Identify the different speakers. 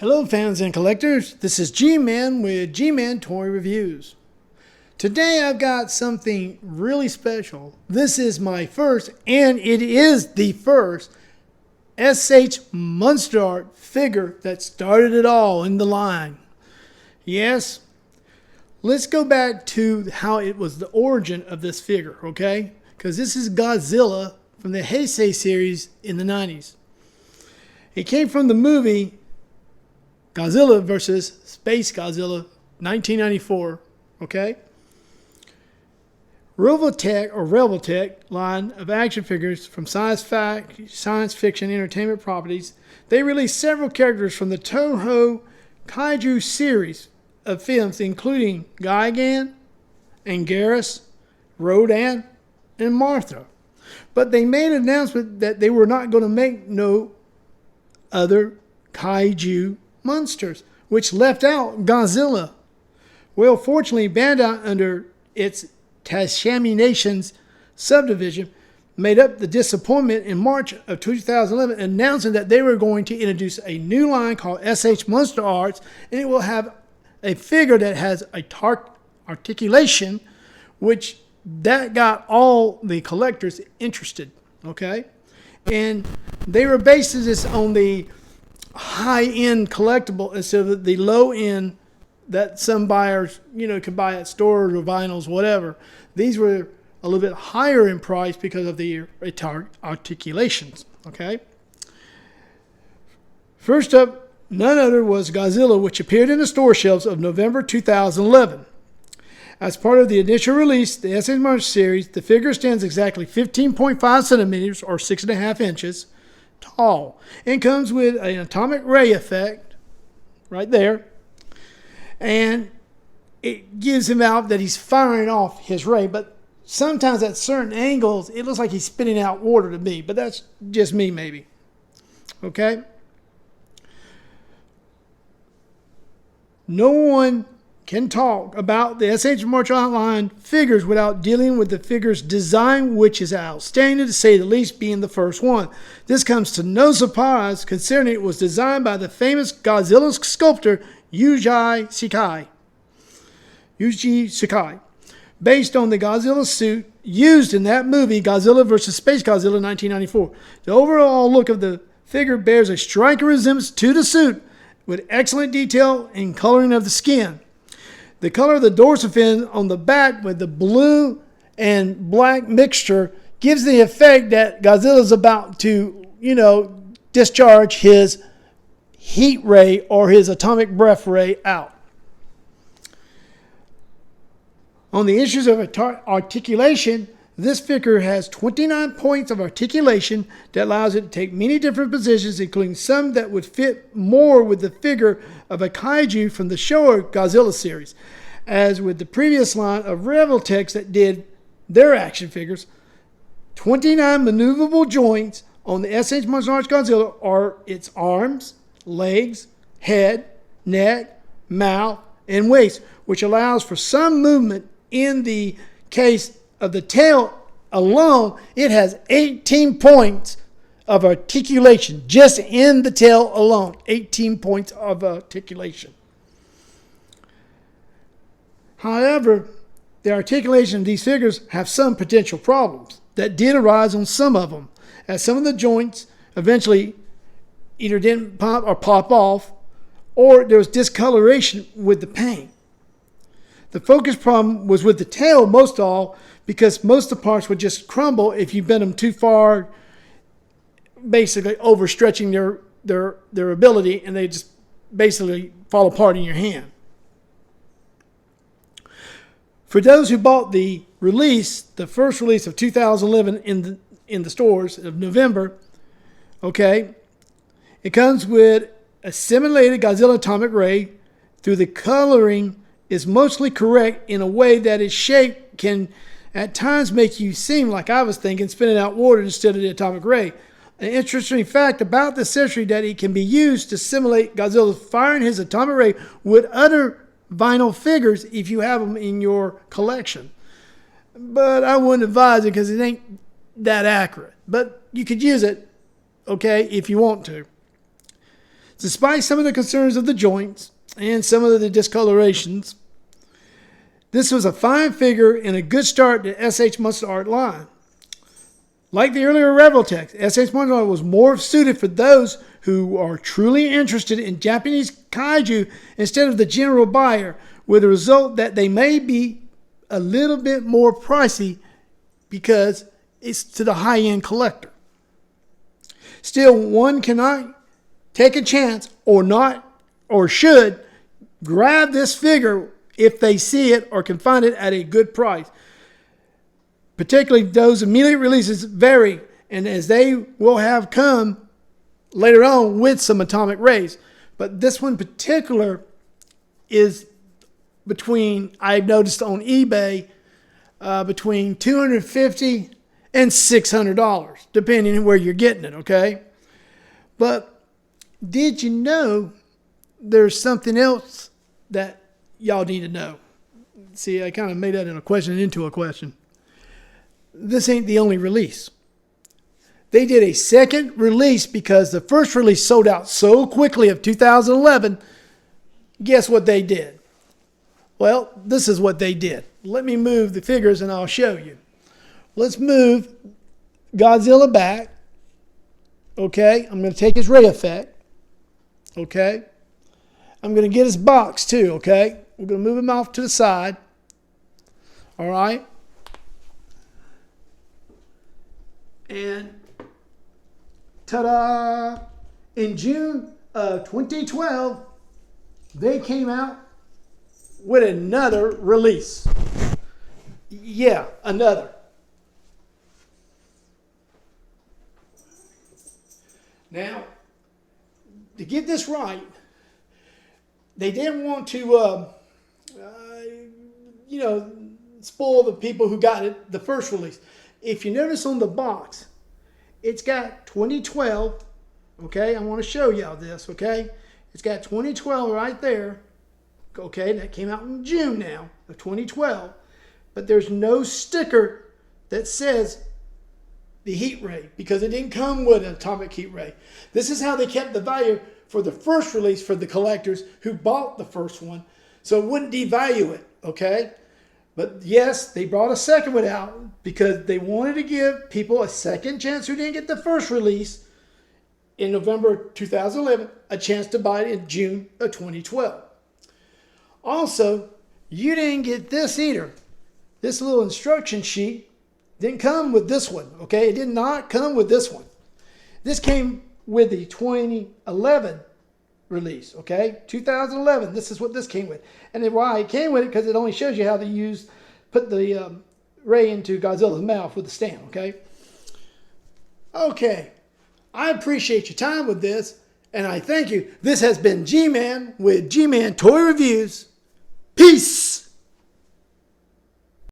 Speaker 1: Hello fans and collectors, this is G-Man with G-Man Toy Reviews. Today I've got something really special. This is my first, and it is the first, SH MonsterArts figure that started it all in the line. Yes, let's go back to how it was the origin of this figure, okay? Because this is Godzilla from the Heisei series in the 90s. It came from the movie Godzilla versus SpaceGodzilla, 1994, okay? Revoltech line of action figures from science fiction entertainment properties. They released several characters from the Toho Kaiju series of films, including Gigan, Anguirus, Rodan, and Martha. But they made an announcement that they were not going to make no other Kaiju monsters, which left out Godzilla. Well, fortunately, Bandai, under its Tashaminations subdivision, made up the disappointment in March of 2011, announcing that they were going to introduce a new line called SH MonsterArts, and it will have a figure that has a articulation, which that got all the collectors interested, okay? And they were basing this on the high-end collectible instead of the low-end that some buyers, could buy at stores or vinyls, whatever. These were a little bit higher in price because of the articulations, okay? First up, none other was Godzilla, which appeared in the store shelves of November 2011. As part of the initial release, the SH MonsterArts series, the figure stands exactly 15.5 centimeters or 6.5 inches tall and comes with an atomic ray effect right there, and it gives him out that he's firing off his ray, but sometimes at certain angles it looks like he's spitting out water to me, but that's just me maybe. Okay, no one can talk about the SH MonsterArts line figures without dealing with the figure's design, which is outstanding to say the least, being the first one. This comes to no surprise considering it was designed by the famous Godzilla sculptor Yuji Sakai, based on the Godzilla suit used in that movie Godzilla vs. SpaceGodzilla 1994. The overall look of the figure bears a striking resemblance to the suit, with excellent detail and coloring of the skin. The color of the dorsal fin on the back with the blue and black mixture gives the effect that Godzilla is about to, discharge his heat ray or his atomic breath ray out. On the issues of articulation, this figure has 29 points of articulation that allows it to take many different positions, including some that would fit more with the figure of a kaiju from the Showa Godzilla series. As with the previous line of Revoltechs that did their action figures, 29 maneuverable joints on the SH MonsterArts Godzilla are its arms, legs, head, neck, mouth, and waist, which allows for some movement. In the case of the tail alone, it has 18 points of articulation. Just in the tail alone, 18 points of articulation. However, the articulation of these figures have some potential problems that did arise on some of them, as some of the joints eventually either didn't pop or pop off, or there was discoloration with the paint. The focus problem was with the tail most of all, because most of the parts would just crumble if you bent them too far, basically overstretching their ability, and they just basically fall apart in your hand. For those who bought the first release of 2011 in the stores of November, okay, it comes with a simulated Godzilla atomic ray. Through the coloring is mostly correct in a way that its shape can at times make you seem like I was thinking spitting out water instead of the atomic ray. An interesting fact about the accessory that it can be used to simulate Godzilla firing his atomic ray with other vinyl figures if you have them in your collection. But I wouldn't advise it because it ain't that accurate. But you could use it, okay, if you want to. Despite some of the concerns of the joints and some of the discolorations, this was a fine figure and a good start to SH MonsterArts line. Like the earlier Revoltech, SH MonsterArts was more suited for those who are truly interested in Japanese kaiju instead of the general buyer, with the result that they may be a little bit more pricey because it's to the high-end collector. Still, one cannot take a chance or should grab this figure if they see it or can find it at a good price. Particularly those immediate releases vary, and as they will have come later on with some atomic rays. But this one in particular is between, I've noticed on eBay, between $250 and $600, depending on where you're getting it, okay? But did you know there's something else that y'all need to know? See, I kind of made that in a question into a question. This ain't the only release. They did a second release because the first release sold out so quickly of 2011. Guess what they did? Well, this is what they did. Let me move the figures and I'll show you. Let's move Godzilla back. Okay, I'm going to take his ray effect. Okay, I'm going to get his box too. Okay, we're going to move him off to the side. All right. And ta-da! In June of 2012, they came out with another release. Yeah, another. Now, to get this right, they didn't want to, spoil the people who got it the first release. If you notice on the box, it's got 2012. Okay, I want to show y'all this. Okay, it's got 2012 right there. Okay, that came out in June now of 2012, but there's no sticker that says the heat ray because it didn't come with an atomic heat ray. This is how they kept the value for the first release for the collectors who bought the first one, so it wouldn't devalue it. Okay. But yes, they brought a second one out because they wanted to give people a second chance who didn't get the first release in November 2011, a chance to buy it in June of 2012. Also, you didn't get this either. This little instruction sheet didn't come with this one, okay? It did not come with this one. This came with the 2011 release, okay? 2011, this is what this came with. And then why it came with it, because it only shows you how to put the ray into Godzilla's mouth with the stand, okay? Okay, I appreciate your time with this, and I thank you. This has been G-Man with G-Man Toy Reviews. Peace!